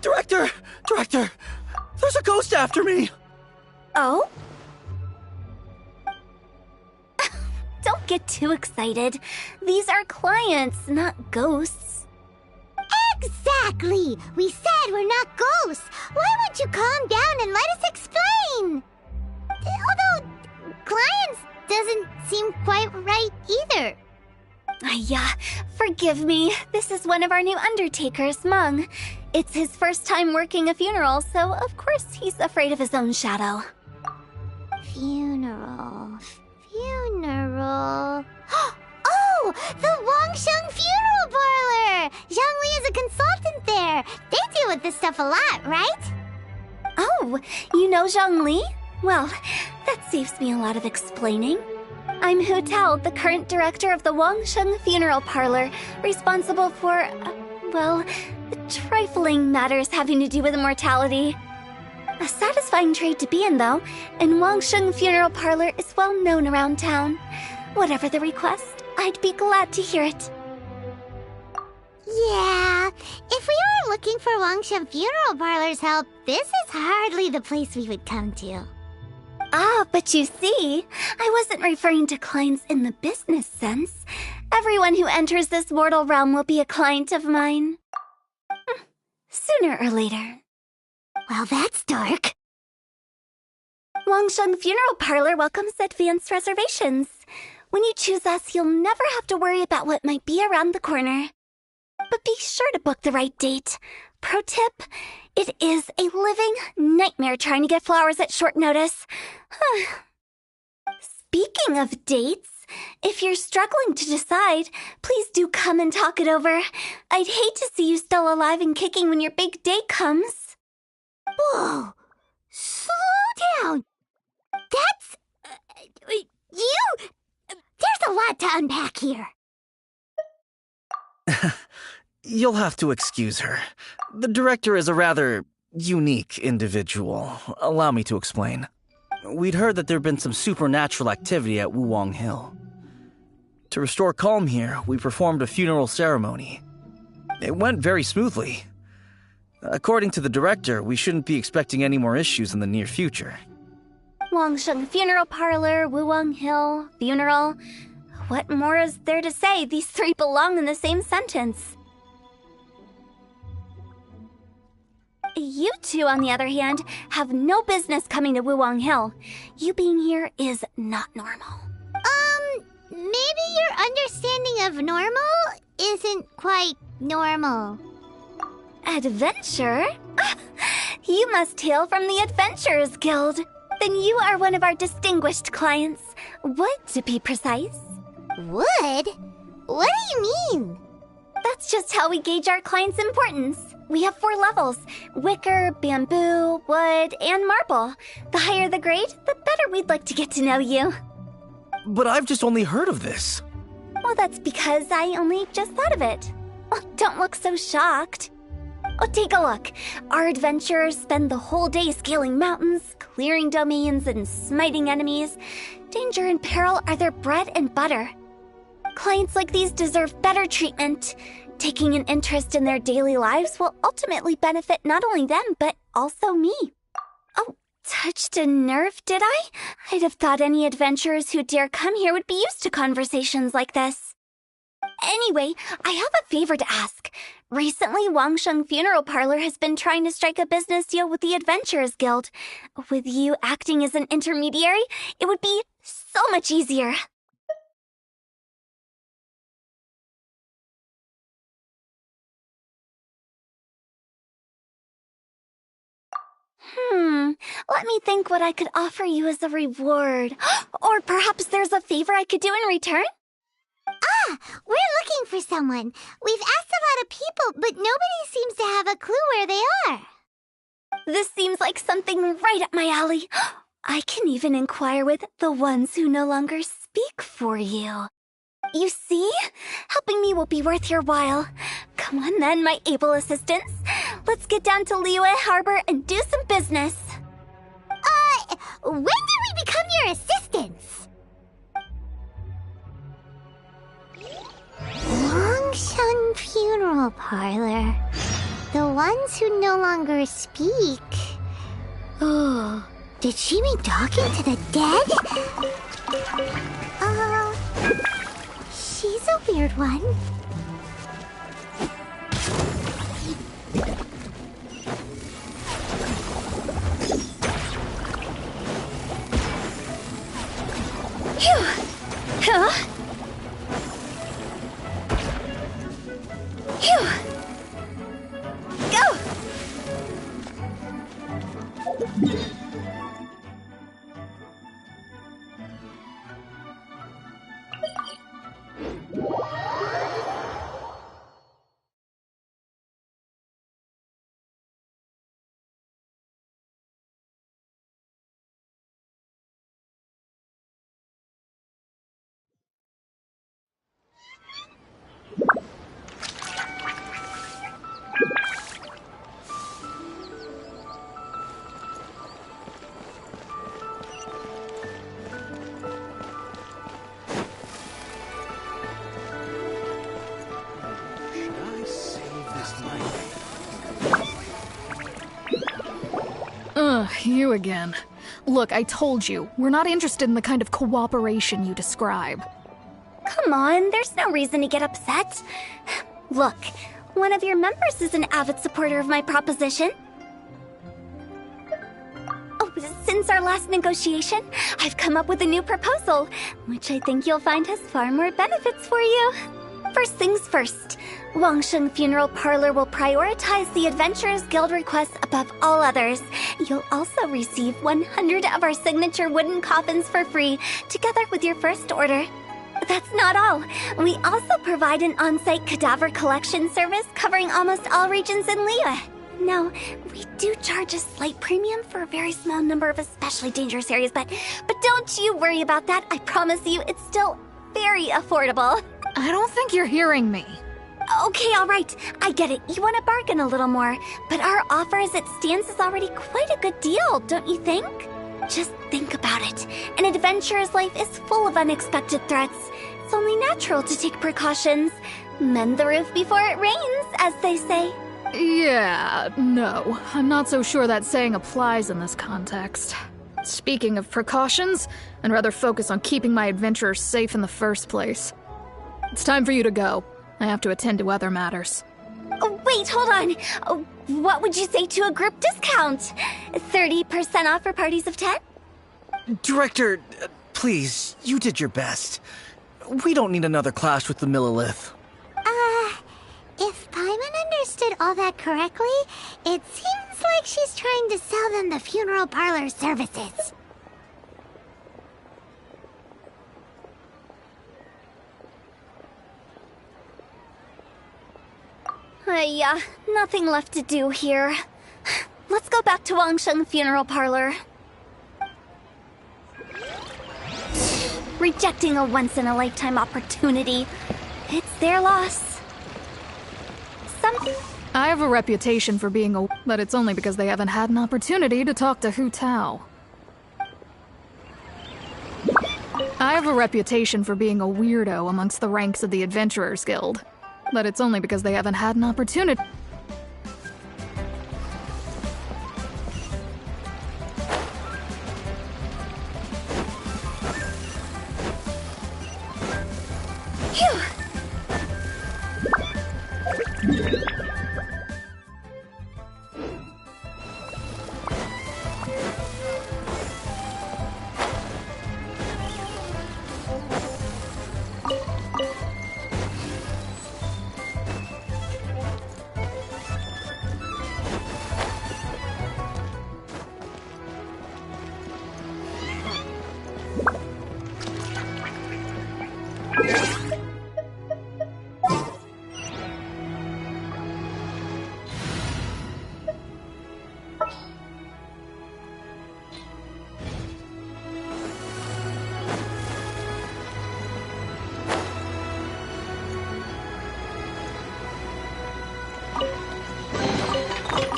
Director! Director! There's a ghost after me! Oh? Don't get too excited. These are clients, not ghosts. Exactly! We said we're not ghosts! Why won't you calm down and let us explain? Although, clients doesn't seem quite right either. Yeah, forgive me. This is one of our new undertakers, Meng. It's his first time working a funeral, so of course he's afraid of his own shadow. Funeral. Oh! The Wangsheng Funeral Parlor! Zhangli is a consultant there. They deal with this stuff a lot, right? Oh, you know Zhangli? Well, that saves me a lot of explaining. I'm Hu Tao, the current director of the Wangsheng Funeral Parlor, responsible for, well, trifling matters having to do with immortality. A satisfying trade to be in, though, and Wangsheng Funeral Parlor is well known around town. Whatever the request, I'd be glad to hear it. Yeah, if we were looking for Wangsheng Funeral Parlor's help, this is hardly the place we would come to. Ah, but you see, I wasn't referring to clients in the business sense. Everyone who enters this mortal realm will be a client of mine. Sooner or later. Well, that's dark. Wangsheng Funeral Parlor welcomes advanced reservations. When you choose us, you'll never have to worry about what might be around the corner. But be sure to book the right date. Pro tip, it is a living nightmare trying to get flowers at short notice. Speaking of dates, if you're struggling to decide, please do come and talk it over. I'd hate to see you still alive and kicking when your big day comes. Whoa! Slow down! That's... you... There's a lot to unpack here. You'll have to excuse her. The director is a rather unique individual. Allow me to explain. We'd heard that there'd been some supernatural activity at Wuwang Hill. To restore calm here, we performed a funeral ceremony. It went very smoothly. According to the director, we shouldn't be expecting any more issues in the near future. Wangsheng Funeral Parlor, Wuwang Hill, funeral. What more is there to say? These three belong in the same sentence. You two, on the other hand, have no business coming to Wuwang Hill. You being here is not normal. Maybe your understanding of normal isn't quite normal. Adventure? You must hail from the Adventurers Guild. Then you are one of our distinguished clients. Would, to be precise. Wood? What do you mean? That's just how we gauge our clients' importance. We have 4 levels: wicker, bamboo, wood, and marble. The higher the grade, the better we'd like to get to know you. But I've just only heard of this. Well, that's because I only just thought of it. Oh, don't look so shocked. Oh, take a look. Our adventurers spend the whole day scaling mountains, clearing domains, and smiting enemies. Danger and peril are their bread and butter. Clients like these deserve better treatment. Taking an interest in their daily lives will ultimately benefit not only them, but also me. Oh, touched a nerve, did I? I'd have thought any adventurers who dare come here would be used to conversations like this. Anyway, I have a favor to ask. Recently, Wangsheng Funeral Parlor has been trying to strike a business deal with the Adventurers Guild. With you acting as an intermediary, it would be so much easier. Let me think what I could offer you as a reward. Or perhaps there's a favor I could do in return? Ah, we're looking for someone. We've asked a lot of people, but nobody seems to have a clue where they are. This seems like something right up my alley. I can even inquire with the ones who no longer speak for you. You see? Helping me will be worth your while. Come on then, my able assistants. Let's get down to Liyue Harbor and do some business. When did we become your assistants? Longshun Funeral Parlor. The ones who no longer speak. Oh, did she mean talking to the dead? She's a weird one. Phew! Huh? Phew! Go! You again. Look, I told you, we're not interested in the kind of cooperation you describe. Come on, there's no reason to get upset. Look, one of your members is an avid supporter of my proposition. Oh, since our last negotiation, I've come up with a new proposal, which I think you'll find has far more benefits for you. First things first, Wangsheng Funeral Parlor will prioritize the Adventurers Guild requests above all others. You'll also receive 100 of our signature wooden coffins for free, together with your first order. That's not all. We also provide an on-site cadaver collection service covering almost all regions in Liyue. Now, we do charge a slight premium for a very small number of especially dangerous areas, but don't you worry about that. I promise you, it's still very affordable. I don't think you're hearing me. Okay, all right. I get it. You want to bargain a little more. But our offer as it stands is already quite a good deal, don't you think? Just think about it. An adventurer's life is full of unexpected threats. It's only natural to take precautions. Mend the roof before it rains, as they say. Yeah, no. I'm not so sure that saying applies in this context. Speaking of precautions, I'd rather focus on keeping my adventurers safe in the first place. It's time for you to go. I have to attend to other matters. Oh, wait, hold on. Oh, what would you say to a group discount? 30% off for parties of 10? Director, please, you did your best. We don't need another clash with the Millilith. If Paimon understood all that correctly, it seems like she's trying to sell them the funeral parlor services. Nothing left to do here. Let's go back to Wangsheng Funeral Parlor. Rejecting a once-in-a-lifetime opportunity. It's their loss. I have a reputation for being but it's only because they haven't had an opportunity to talk to Hu Tao. I have a reputation for being a weirdo amongst the ranks of the Adventurers Guild. But it's only because they haven't had an opportunity.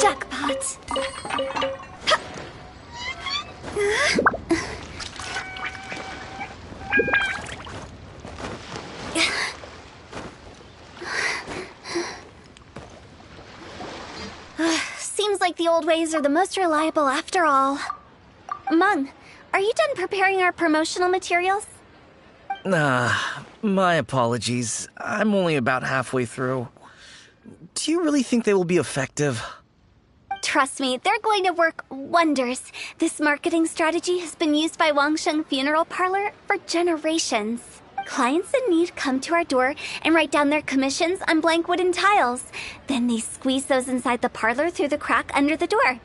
Jackpot. Seems like the old ways are the most reliable after all. Mung, are you done preparing our promotional materials? My apologies. I'm only about halfway through. Do you really think they will be effective? Trust me, they're going to work wonders. This marketing strategy has been used by Wangsheng Funeral Parlor for generations. Clients in need come to our door and write down their commissions on blank wooden tiles. Then they squeeze those inside the parlor through the crack under the door.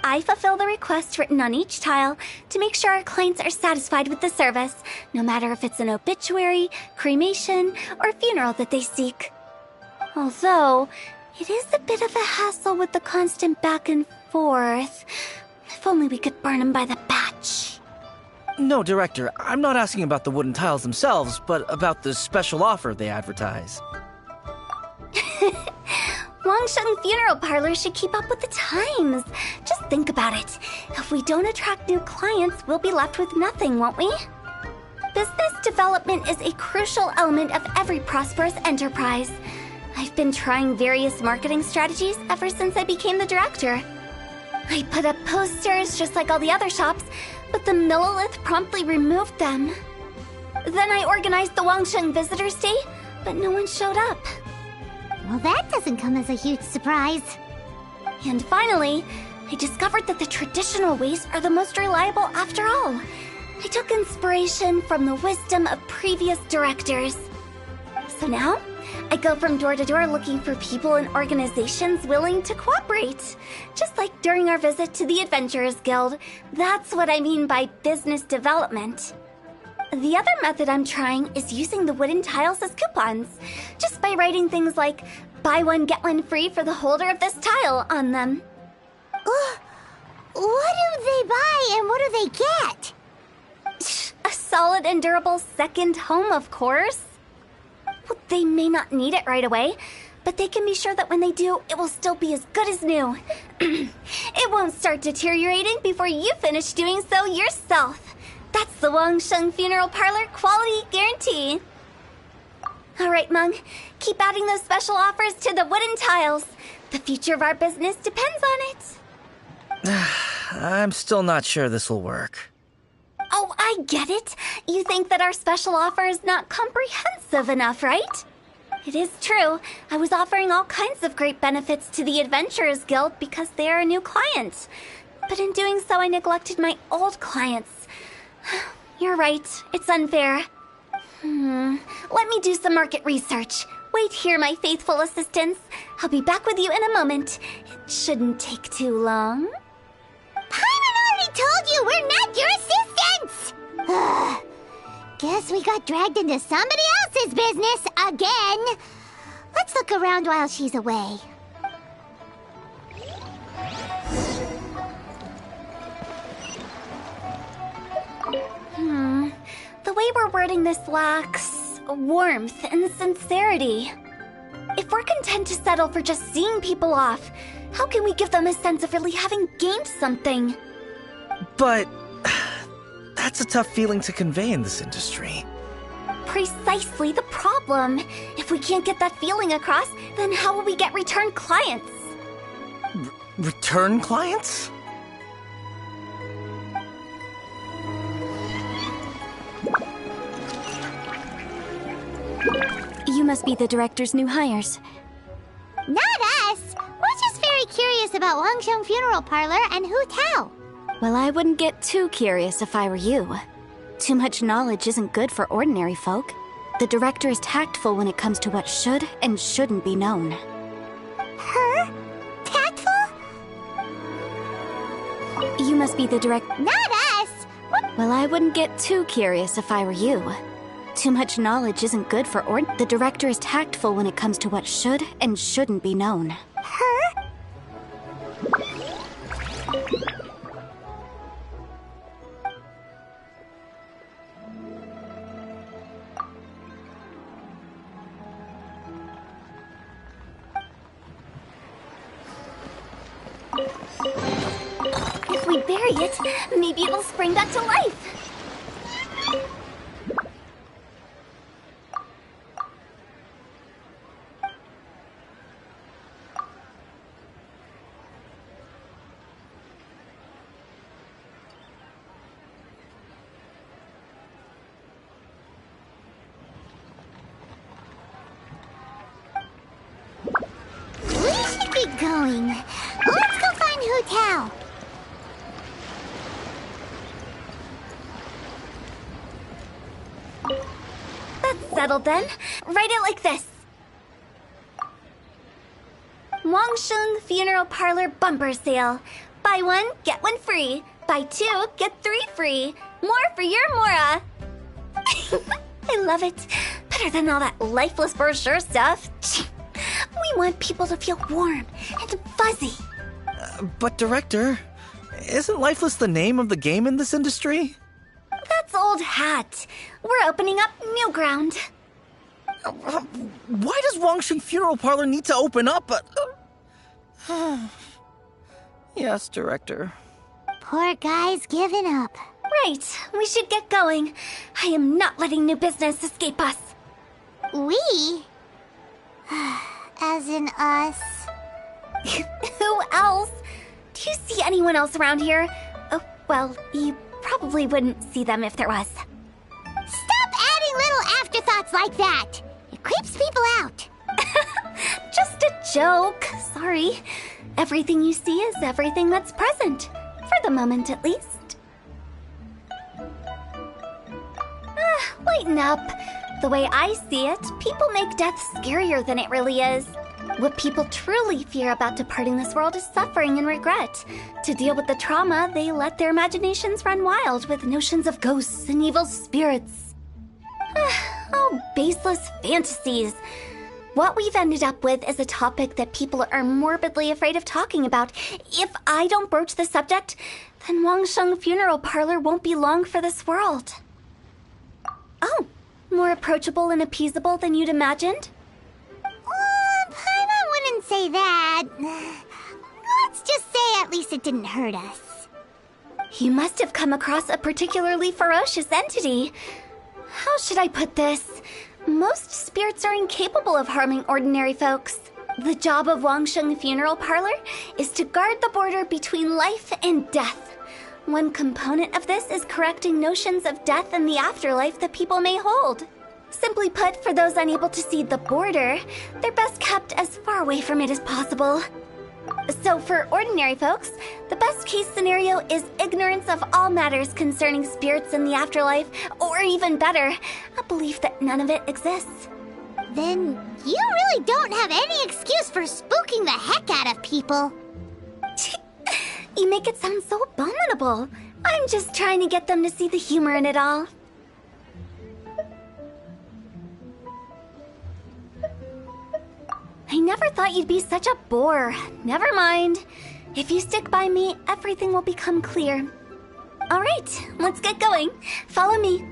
I fulfill the requests written on each tile to make sure our clients are satisfied with the service, no matter if it's an obituary, cremation, or funeral that they seek. Although, it is a bit of a hassle with the constant back and forth. If only we could burn them by the batch. No, Director, I'm not asking about the wooden tiles themselves, but about the special offer they advertise. Wangsheng Funeral Parlor should keep up with the times. Just think about it. If we don't attract new clients, we'll be left with nothing, won't we? Business development is a crucial element of every prosperous enterprise. I've been trying various marketing strategies ever since I became the director. I put up posters just like all the other shops, but the Millilith promptly removed them. Then I organized the Wangsheng Visitors Day, but no one showed up. Well, that doesn't come as a huge surprise. And finally, I discovered that the traditional ways are the most reliable after all. I took inspiration from the wisdom of previous directors. So now, I go from door to door looking for people and organizations willing to cooperate. Just like during our visit to the Adventurers Guild. That's what I mean by business development. The other method I'm trying is using the wooden tiles as coupons. Just by writing things like, buy one get one free for the holder of this tile on them. What do they buy and what do they get? A solid and durable second home, of course. Well, they may not need it right away, but they can be sure that when they do, it will still be as good as new. It won't start deteriorating before you finish doing so yourself. That's the Wangsheng Funeral Parlor quality guarantee. All right, Mung, keep adding those special offers to the wooden tiles. The future of our business depends on it. I'm still not sure this will work. Oh, I get it. You think that our special offer is not comprehensive enough, right? It is true. I was offering all kinds of great benefits to the Adventurers Guild because they are a new client. But in doing so, I neglected my old clients. You're right. It's unfair. Let me do some market research. Wait here, my faithful assistants. I'll be back with you in a moment. It shouldn't take too long. Paimon already told you we're not your assistants! Guess we got dragged into somebody else's business again. Let's look around while she's away. The way we're wording this lacks warmth and sincerity. If we're content to settle for just seeing people off, how can we give them a sense of really having gained something? But that's a tough feeling to convey in this industry. Precisely the problem. If we can't get that feeling across, then how will we get return clients? Return clients? You must be the director's new hires. Not us! We're just very curious about Wangsheng Funeral Parlor and Hu Tao. Well, I wouldn't get too curious if I were you. Too much knowledge isn't good for ordinary folk. The director is tactful when it comes to what should and shouldn't be known. Her? Tactful? You must be the Not us! Well, I wouldn't get too curious if I were you. Too much knowledge isn't good for The director is tactful when it comes to what should and shouldn't be known. Her? If we bury it, maybe it'll spring back to life. We should be going. Let's go find Hu Tao. That's settled then. Write it like this. Wangsheng Funeral Parlor Bumper Sale. Buy one, get one free. Buy two, get three free. More for your Mora. I love it. Better than all that lifeless brochure stuff. We want people to feel warm and fuzzy. But Director, isn't Lifeless the name of the game in this industry? That's old hat. We're opening up new ground. Why does Wangsheng Funeral Parlor need to open up? Yes, Director. Poor guy's given up. Right, we should get going. I am not letting new business escape us. We? As in us. Who else? Do you see anyone else around here? Oh, well, you probably wouldn't see them if there was. Stop adding little afterthoughts like that. It creeps people out. Just a joke. Sorry. Everything you see is everything that's present. For the moment, at least. Lighten up. The way I see it, people make death scarier than it really is. What people truly fear about departing this world is suffering and regret. To deal with the trauma, they let their imaginations run wild with notions of ghosts and evil spirits. Oh, baseless fantasies. What we've ended up with is a topic that people are morbidly afraid of talking about. If I don't broach the subject, then Wangsheng Funeral Parlor won't be long for this world. Oh, more approachable and appeasable than you'd imagined? Paimon wouldn't say that. Let's just say at least it didn't hurt us. You must have come across a particularly ferocious entity. How should I put this? Most spirits are incapable of harming ordinary folks. The job of Wangsheng Funeral Parlor is to guard the border between life and death. One component of this is correcting notions of death and the afterlife that people may hold. Simply put, for those unable to see the border, they're best kept as far away from it as possible. So for ordinary folks, the best case scenario is ignorance of all matters concerning spirits in the afterlife, or even better, a belief that none of it exists. Then you really don't have any excuse for spooking the heck out of people. You make it sound so abominable. I'm just trying to get them to see the humor in it all. I never thought you'd be such a bore. Never mind. If you stick by me, everything will become clear. All right, let's get going. Follow me.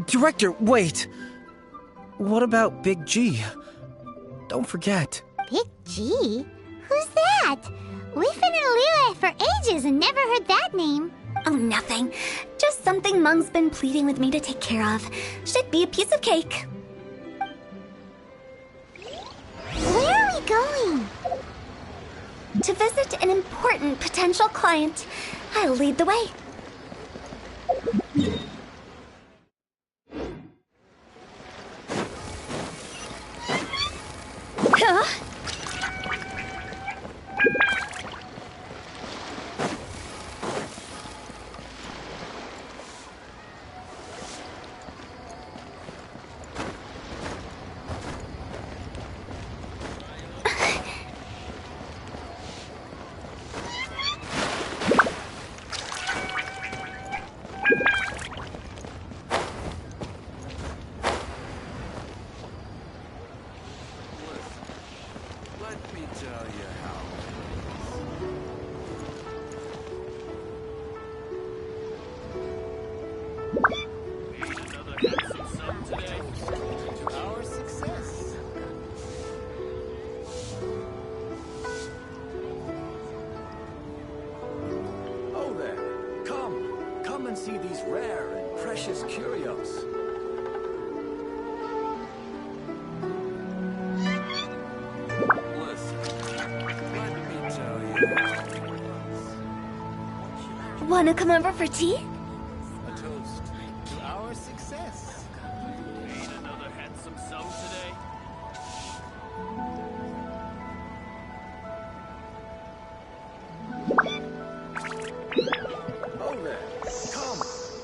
Director, wait. What about Big G? Don't forget. Big G? Who's that? We've been in Liyue for ages and never heard that name. Oh, nothing. Just something Mung's been pleading with me to take care of. Should be a piece of cake. Where are we going? To visit an important potential client. I'll lead the way. Huh? Let me tell you how. Another handsome sum today. To our success. see these rare and precious curios. Listen, let me tell you. Wanna come over for tea? A toast to our success. Ain't another handsome soul today. Oh there.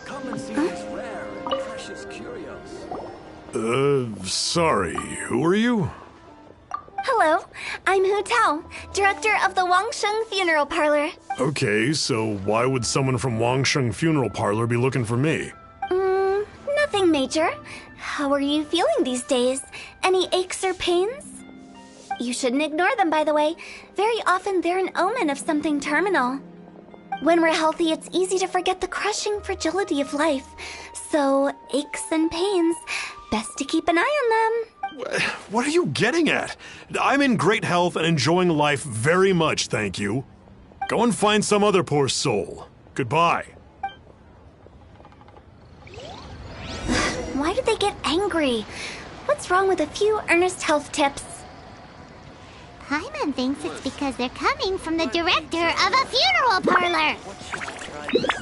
Come and see these rare and precious curios. Sorry, who are you? Hello, I'm Hu Tao, director of the Wangsheng Funeral Parlor. Okay, so why would someone from Wangsheng Funeral Parlor be looking for me? Nothing major. How are you feeling these days? Any aches or pains? You shouldn't ignore them, by the way. Very often they're an omen of something terminal. When we're healthy, it's easy to forget the crushing fragility of life. So, aches and pains, best to keep an eye on them. What are you getting at? I'm in great health and enjoying life very much, thank you. Go and find some other poor soul. Goodbye. Why did they get angry? What's wrong with a few earnest health tips? Paimon thinks it's because they're coming from the director of a funeral parlor. What should I try this